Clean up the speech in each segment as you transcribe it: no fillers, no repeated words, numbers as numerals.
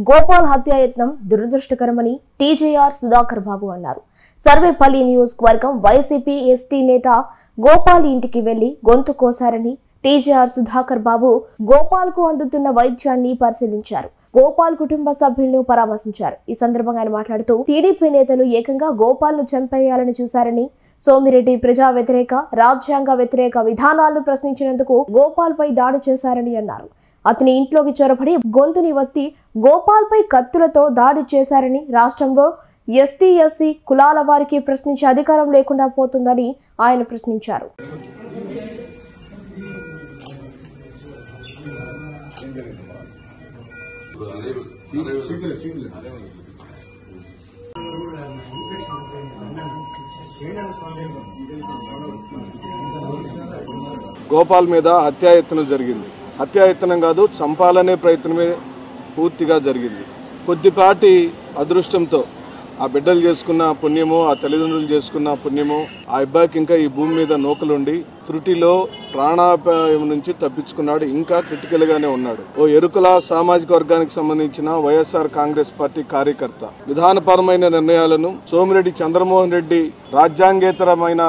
గోపాల్ హత్యాయత్నం దురదృష్టకరమని టీజేఆర్ సుధాకర్ బాబు అన్నారు. సర్వేపల్లి నియోజకవర్గం వైసీపీ ఎస్టీ నేత గోపాల్ ఇంటికి వెళ్లి గొంతు కోసారని టీజేఆర్ సుధాకర్ బాబు గోపాల్ కు అందుతున్న వైద్యాన్ని పరిశీలించారు. గోపాల్ కుటుంబ సభ్యులను పరామర్శించారు. ఈ సందర్భంగా ఆయన మాట్లాడుతూ టీడీపీ నేతలు ఏకంగా గోపాల్ ను చంపేయాలని చూశారని, సోమిరెడ్డి ప్రజా వ్యతిరేక, రాజ్యాంగ వ్యతిరేక విధానాలను ప్రశ్నించినందుకు గోపాల్ పై దాడి చేశారని అన్నారు. అతని ఇంట్లోకి చొరబడి గొంతుని వత్తి గోపాల్ పై కత్తులతో దాడి చేశారని, రాష్ట్రంలో ఎస్టీ ఎస్సీ కులాల వారికి ప్రశ్నించే అధికారం లేకుండా పోతుందని ఆయన ప్రశ్నించారు. గోపాల్ మీద హత్యాయత్నం జరిగింది. హత్యాయత్నం కాదు, చంపాలనే ప్రయత్నమే పూర్తిగా జరిగింది. కొద్దిపాటి అదృష్టంతో ఆ బిడ్డలు చేసుకున్న పుణ్యమో, ఆ తల్లిదండ్రులు చేసుకున్న పుణ్యమో, ఆ అబ్బాయికి ఇంకా ఈ భూమి మీద నూకలుండి త్రుటిలో ప్రాణాపాయం నుంచి తప్పించుకున్నాడు. ఇంకా క్రిటికల్ గానే ఉన్నాడు. ఓ ఎరుకల సామాజిక వర్గానికి సంబంధించిన వైఎస్ఆర్ కాంగ్రెస్ పార్టీ కార్యకర్త విధానపరమైన నిర్ణయాలను, సోమిరెడ్డి చంద్రమోహన్ రెడ్డి రాజ్యాంగేతరమైన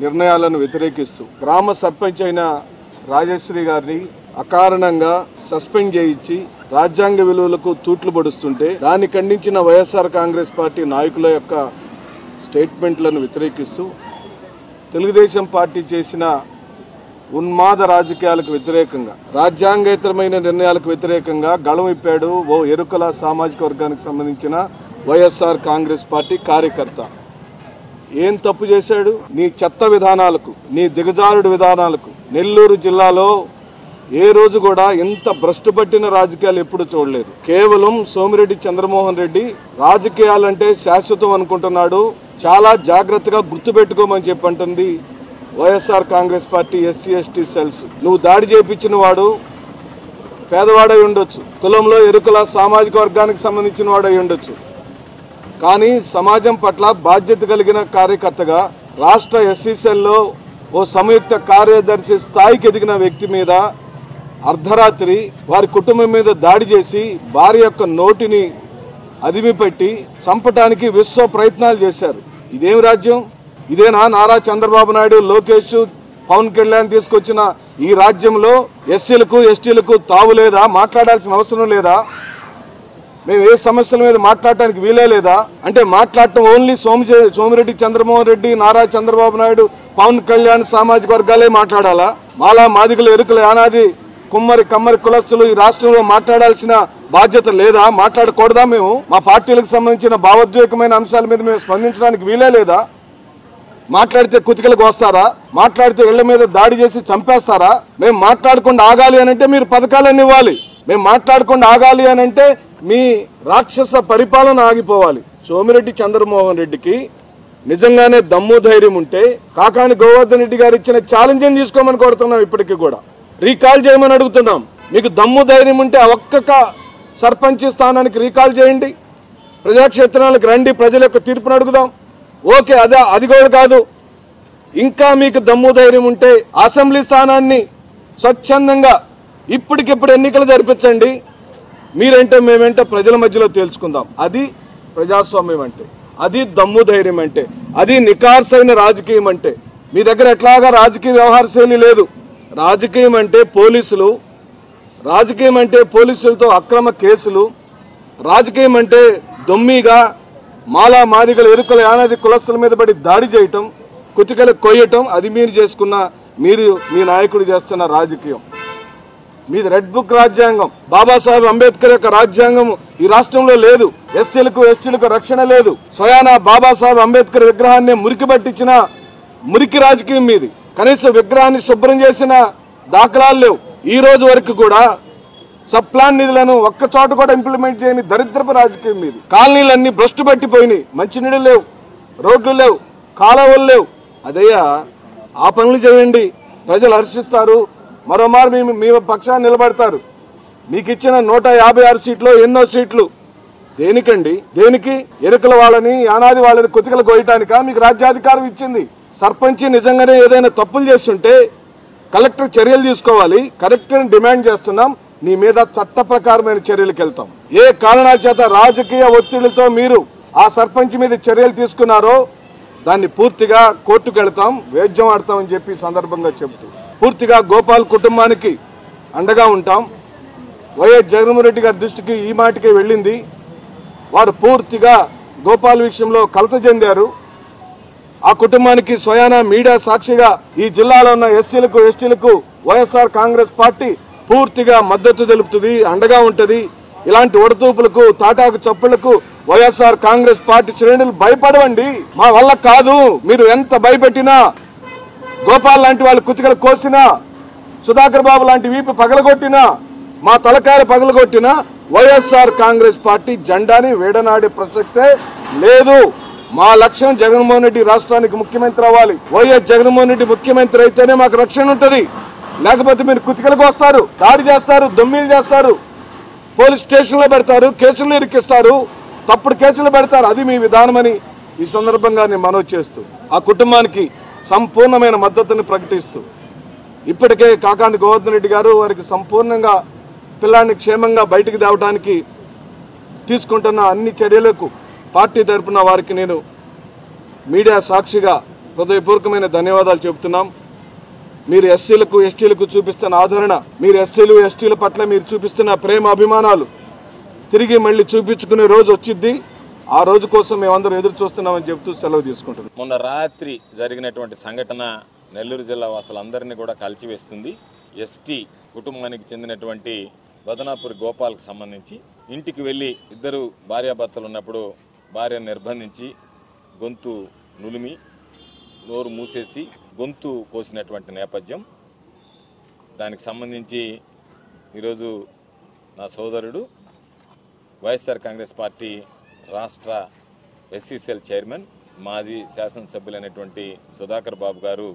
నిర్ణయాలను వ్యతిరేకిస్తూ గ్రామ సర్పంచ్ అయిన రాజశ్రీ గారిని అకారణంగా సస్పెండ్ చేయించి రాజ్యాంగ విలువలకు తూట్లు పడుస్తుంటే దాన్ని ఖండించిన వైఎస్ఆర్ కాంగ్రెస్ పార్టీ నాయకుల యొక్క స్టేట్మెంట్లను వ్యతిరేకిస్తూ తెలుగుదేశం పార్టీ చేసిన ఉన్మాద రాజకీయాలకు వ్యతిరేకంగా, రాజ్యాంగేతరమైన నిర్ణయాలకు వ్యతిరేకంగా గళం ఇప్పాడు ఓ ఎరుకల సామాజిక వర్గానికి సంబంధించిన వైఎస్ఆర్ కాంగ్రెస్ పార్టీ కార్యకర్త. ఏం తప్పు చేశాడు? నీ చెత్త విధానాలకు, నీ దిగజారుడు విధానాలకు నెల్లూరు జిల్లాలో ఏ రోజు కూడా ఇంత భ్రష్టు పట్టిన రాజకీయాలు ఎప్పుడు చూడలేదు. కేవలం సోమిరెడ్డి చంద్రమోహన్ రెడ్డి రాజకీయాలంటే శాశ్వతం అనుకుంటున్నాడు. చాలా జాగ్రత్తగా గుర్తుపెట్టుకోమని చెప్పంటుంది YSR Congress Party SC ST cells. నువ్వు దాడి చేయించిన వాడు పేదవాడై ఉండొచ్చు, కులంలో ఎరుకల సామాజిక వర్గానికి సంబంధించిన వాడై ఉండొచ్చు, కానీ సమాజం పట్ల బాధ్యత కలిగిన కార్యకర్తగా రాష్ట్ర ఎస్సీ సెల్లో ఓ సంయుక్త కార్యదర్శి స్థాయికి ఎదిగిన వ్యక్తి మీద అర్ధరాత్రి వారి కుటుంబం మీద దాడి చేసి భార్య యొక్క నోటిని అదిమిపెట్టి చంపటానికి విశ్వ ప్రయత్నాలు చేశారు. ఇదేం రాజ్యం? ఇదేనా నారా చంద్రబాబు నాయుడు, లోకేష్, పవన్ కళ్యాణ్ తీసుకొచ్చిన ఈ రాజ్యంలో ఎస్సీలకు ఎస్టీలకు తావు లేదా? మాట్లాడాల్సిన అవసరం లేదా? మేము ఏ సమస్యల మీద మాట్లాడటానికి వీలే లేదా? అంటే మాట్లాడటం ఓన్లీ సోమిరెడ్డి చంద్రమోహన్ రెడ్డి, నారా చంద్రబాబు నాయుడు, పవన్ కళ్యాణ్ సామాజిక వర్గాలే మాట్లాడాలా? మాలా మాదిగలు, ఎరుకలు, యానాది, కుమ్మరి, కమ్మరి కులస్తులు ఈ రాష్ట్రంలో మాట్లాడాల్సిన బాధ్యత లేదా? మాట్లాడకూడదా? మేము మా పార్టీలకు సంబంధించిన భావోద్వేగమైన అంశాల మీద మేము స్పందించడానికి వీలే లేదా? మాట్లాడితే కుతికలకు వస్తారా? మాట్లాడితే ఇళ్ల మీద దాడి చేసి చంపేస్తారా? మేము మాట్లాడకుండా ఆగాలి అనంటే మీరు పథకాలన్నీ ఇవ్వాలి. మేము మాట్లాడకుండా ఆగాలి అనంటే మీ రాక్షస పరిపాలన ఆగిపోవాలి. సోమిరెడ్డి చంద్రమోహన్ రెడ్డికి నిజంగానే దమ్ము ధైర్యం ఉంటే కాకాని గోవర్ధన్ రెడ్డి గారు ఇచ్చిన ఛాలెంజ్ తీసుకోమని కోరుతున్నాం. ఇప్పటికీ కూడా రీకాల్ చేయమని అడుగుతున్నాం. మీకు దమ్ము ధైర్యం ఉంటే ఆ ఒక్క సర్పంచ్ స్థానానికి రీకాల్ చేయండి, ప్రజాక్షేత్రాలకు రండి, ప్రజల యొక్క తీర్పును అడుగుదాం. ఓకే, అది కూడా కాదు, ఇంకా మీకు దమ్ము ధైర్యం ఉంటే అసెంబ్లీ స్థానాన్ని స్వచ్ఛందంగా ఇప్పటికిప్పుడు ఎన్నికలు జరిపించండి. మీరంటే మేమంటే ప్రజల మధ్యలో తేల్చుకుందాం. అది ప్రజాస్వామ్యం అంటే, అది దమ్ము ధైర్యం అంటే, అది నికార్సైన రాజకీయం అంటే. మీ దగ్గర ఎట్లాగా రాజకీయ వ్యవహార శైలి లేదు. రాజకీయం అంటే పోలీసులు, రాజకీయం అంటే పోలీసులతో అక్రమ కేసులు, రాజకీయం అంటే దొమ్మిగా మాలా మాదిగల, ఎరుకల, యానాది కులస్తుల మీద పడి దాడి చేయటం, కుతికలు కొయ్యటం, అది మీరు చేసుకున్న, మీరు మీ నాయకుడు చేస్తున్న రాజకీయం. మీది రెడ్ బుక్ రాజ్యాంగం. బాబాసాహెబ్ అంబేద్కర్ యొక్క రాజ్యాంగం ఈ రాష్ట్రంలో లేదు. ఎస్సీలకు ఎస్టీలకు రక్షణ లేదు. స్వయానా బాబాసాహెబ్ అంబేద్కర్ విగ్రహాన్ని మురికి పట్టించిన మురికి రాజకీయం మీది. కనీసం విగ్రహాన్ని శుభ్రం చేసిన దాఖలాలు లేవు. ఈ రోజు వరకు కూడా సబ్ ప్లాన్ నిధులను ఒక్క చోట కూడా ఇంప్లిమెంట్ చేయని దరిద్రపు రాజకీయం మీది. కాలనీలన్నీ భ్రష్టు పట్టిపోయినాయి. మంచినీళ్ళు లేవు, రోడ్లు లేవు, కాలువలు లేవు. అదయ్యా, ఆ పనులు చేయండి, ప్రజలు హర్షిస్తారు, మరోమారు మీ పక్షాన్ని నిలబడతారు. మీకు ఇచ్చిన 156 సీట్లు ఎన్నో సీట్లు దేనికండి? దేనికి? ఎరుకల వాళ్ళని, యానాది వాళ్ళని కుతికలు కోయటానికా మీకు రాజ్యాధికారం ఇచ్చింది? సర్పంచ్ నిజంగానే ఏదైనా తప్పులు చేస్తుంటే కలెక్టర్ చర్యలు తీసుకోవాలి. కలెక్టర్ని డిమాండ్ చేస్తున్నాం. నీ మీద చట్ట ప్రకారమైన చర్యలకు వెళ్తాం. ఏ కారణాల చేత రాజకీయ ఒత్తిడితో మీరు ఆ సర్పంచ్ మీద చర్యలు తీసుకున్నారో దాన్ని పూర్తిగా కోర్టుకు వెళ్తాం, వేద్యం ఆడతామని చెప్పి సందర్భంగా చెబుతూ పూర్తిగా గోపాల్ కుటుంబానికి అండగా ఉంటాం. వైఎస్ జగన్మోహన్ రెడ్డి గారి దృష్టికి ఈ మాటకే వెళ్ళింది. వారు పూర్తిగా గోపాల్ విషయంలో కలత చెందారు. ఆ కుటుంబానికి స్వయాన మీడియా సాక్షిగా ఈ జిల్లాలో ఉన్న ఎస్సీలకు ఎస్టీలకు వైఎస్ఆర్ కాంగ్రెస్ పార్టీ పూర్తిగా మద్దతు తెలుపుతుంది, అండగా ఉంటది. ఇలాంటి ఒడతూపులకు తాటాకు చప్పుళ్లకు వైఎస్ఆర్ కాంగ్రెస్ పార్టీ శ్రేణులు భయపడవండి. మా వల్ల కాదు. మీరు ఎంత భయపెట్టినా, గోపాల్ లాంటి వాళ్ళు కుతికలు కోసినా, సుధాకర్ బాబు లాంటి వీపు పగలగొట్టినా, మా తలకాయలు పగలగొట్టినా వైఎస్ఆర్ కాంగ్రెస్ పార్టీ జెండాని వేడనాడే ప్రసక్తే లేదు. మా లక్ష్యం జగన్మోహన్ రెడ్డి రాష్ట్రానికి ముఖ్యమంత్రి అవ్వాలి. వైఎస్ జగన్మోహన్ రెడ్డి ముఖ్యమంత్రి అయితేనే మాకు రక్షణ ఉంటది. లేకపోతే మీరు కుతికలకు వస్తారు, దాడి చేస్తారు, దొమ్మిలు చేస్తారు, పోలీస్ స్టేషన్లో పెడతారు, కేసులు ఇరికిస్తారు, తప్పుడు కేసులు పెడతారు. అది మీ విధానమని ఈ సందర్భంగా నేను మనవి చేస్తూ ఆ కుటుంబానికి సంపూర్ణమైన మద్దతుని ప్రకటిస్తూ ఇప్పటికే కాకాని గోవర్ధన్ రెడ్డి గారు వారికి సంపూర్ణంగా పిల్లాన్ని క్షేమంగా బయటికి తేవడానికి తీసుకుంటున్న అన్ని చర్యలకు పార్టీ తరఫున వారికి నేను మీడియా సాక్షిగా హృదయపూర్వకమైన ధన్యవాదాలు చెబుతున్నాం. మీరు ఎస్సీలకు ఎస్టీలకు చూపిస్తున్న ఆదరణ, మీరు ఎస్సీలు ఎస్టీల పట్ల మీరు చూపిస్తున్న ప్రేమ అభిమానాలు తిరిగి మళ్ళీ చూపించుకునే రోజు వచ్చింది. ఆ రోజు కోసం మేమందరం ఎదురు చూస్తున్నామని చెబుతూ సెలవు తీసుకుంటున్నాం. మొన్న రాత్రి జరిగినటువంటి సంఘటన నెల్లూరు జిల్లా వాసులందరినీ కూడా కలిచివేస్తుంది. ఎస్టీ కుటుంబానికి చెందినటువంటి బదనాపూర్ గోపాల్కి సంబంధించి ఇంటికి వెళ్ళి ఇద్దరు భార్యాభర్తలు ఉన్నప్పుడు భార్యను నిర్బంధించి గొంతు నులిమి నోరు మూసేసి గొంతు కోసినటువంటి నేపథ్యం. దానికి సంబంధించి ఈరోజు నా సోదరుడు వైఎస్ఆర్ కాంగ్రెస్ పార్టీ రాష్ట్ర ఎస్సీసీఎల్ చైర్మన్ మాజీ శాసనసభ్యులైనటువంటి సుధాకర్ బాబు గారు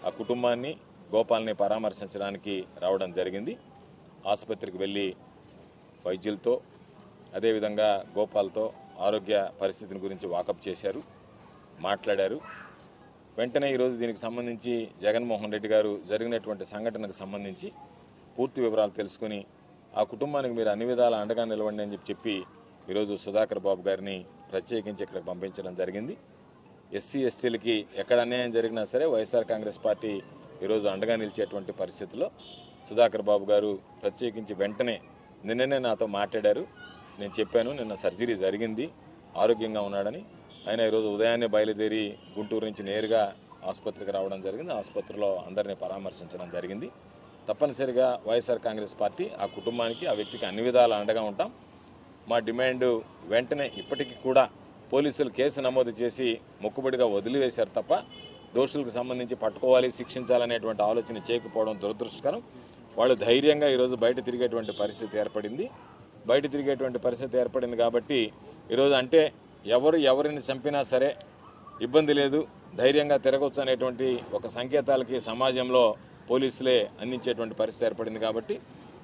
ఆ కుటుంబాన్ని గోపాల్ని పరామర్శించడానికి రావడం జరిగింది. ఆసుపత్రికి వెళ్ళి వైద్యులతో అదేవిధంగా గోపాల్తో ఆరోగ్య పరిస్థితిని గురించి వాకప్ చేశారు, మాట్లాడారు. వెంటనే ఈరోజు దీనికి సంబంధించి జగన్మోహన్ రెడ్డి గారు జరిగినటువంటి సంఘటనకు సంబంధించి పూర్తి వివరాలు తెలుసుకుని ఆ కుటుంబానికి మీరు అన్ని విధాల అండగా నిలవండి అని చెప్పి ఈరోజు సుధాకర్ బాబు గారిని ప్రత్యేకించి ఇక్కడికి పంపించడం జరిగింది. ఎస్సీ ఎస్టీలకి ఎక్కడ అన్యాయం జరిగినా సరే వైఎస్ఆర్ కాంగ్రెస్ పార్టీ ఈరోజు అండగా నిలిచేటువంటి పరిస్థితుల్లో సుధాకర్ బాబు గారు ప్రత్యేకించి వెంటనే నిన్ననే నాతో మాట్లాడారు. నేను చెప్పాను నిన్న సర్జరీ జరిగింది, ఆరోగ్యంగా ఉన్నాడని. ఆయన ఈరోజు ఉదయాన్నే బయలుదేరి గుంటూరు నుంచి నేరుగా ఆసుపత్రికి రావడం జరిగింది. ఆసుపత్రిలో అందరినీ పరామర్శించడం జరిగింది. తప్పనిసరిగా వైఎస్ఆర్ కాంగ్రెస్ పార్టీ ఆ కుటుంబానికి ఆ వ్యక్తికి అన్ని విధాలా అండగా ఉంటాం. మా డిమాండ్ వెంటనే ఇప్పటికీ కూడా పోలీసులు కేసు నమోదు చేసి మొక్కుబడిగా వదిలివేశారు తప్ప దోషులకు సంబంధించి పట్టుకోవాలి, శిక్షించాలనేటువంటి ఆలోచన చేయకపోవడం దురదృష్టకరం. వాళ్ళు ధైర్యంగా ఈరోజు బయట తిరిగేటువంటి పరిస్థితి ఏర్పడింది కాబట్టి ఈరోజు అంటే ఎవరిని చంపినా సరే ఇబ్బంది లేదు, ధైర్యంగా తిరగొచ్చు అనేటువంటి ఒక సంకేతాలకి సమాజంలో పోలీసులే అందించేటువంటి పరిస్థితి ఏర్పడింది కాబట్టి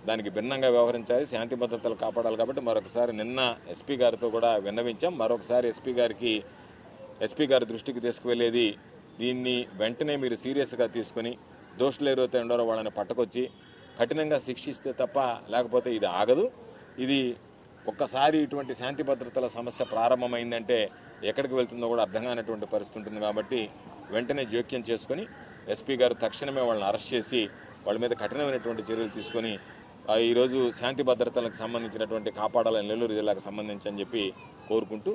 దానికి భిన్నంగా వ్యవహరించాలి, శాంతి భద్రతలు కాపాడాలి. కాబట్టి మరొకసారి నిన్న ఎస్పీ గారితో కూడా విన్నవించాం. మరొకసారి ఎస్పీ గారి దృష్టికి తీసుకువెళ్ళేది దీన్ని వెంటనే మీరు సీరియస్గా తీసుకుని దోషులు ఎవరైతే ఉండారో వాళ్ళని పట్టుకొచ్చి కఠినంగా శిక్షిస్తే తప్ప లేకపోతే ఇది ఆగదు. ఇది ఒక్కసారి ఇటువంటి శాంతి భద్రతల సమస్య ప్రారంభమైందంటే ఎక్కడికి వెళ్తుందో కూడా అర్థం కానటువంటి పరిస్థితి ఉంటుంది. కాబట్టి వెంటనే జోక్యం చేసుకుని ఎస్పీ గారు తక్షణమే వాళ్ళని అరెస్ట్ చేసి వాళ్ళ మీద కఠినమైనటువంటి చర్యలు తీసుకొని ఈరోజు శాంతి భద్రతలకు సంబంధించినటువంటి కాపాడాలని నెల్లూరు జిల్లాకు సంబంధించి అని చెప్పి కోరుకుంటూ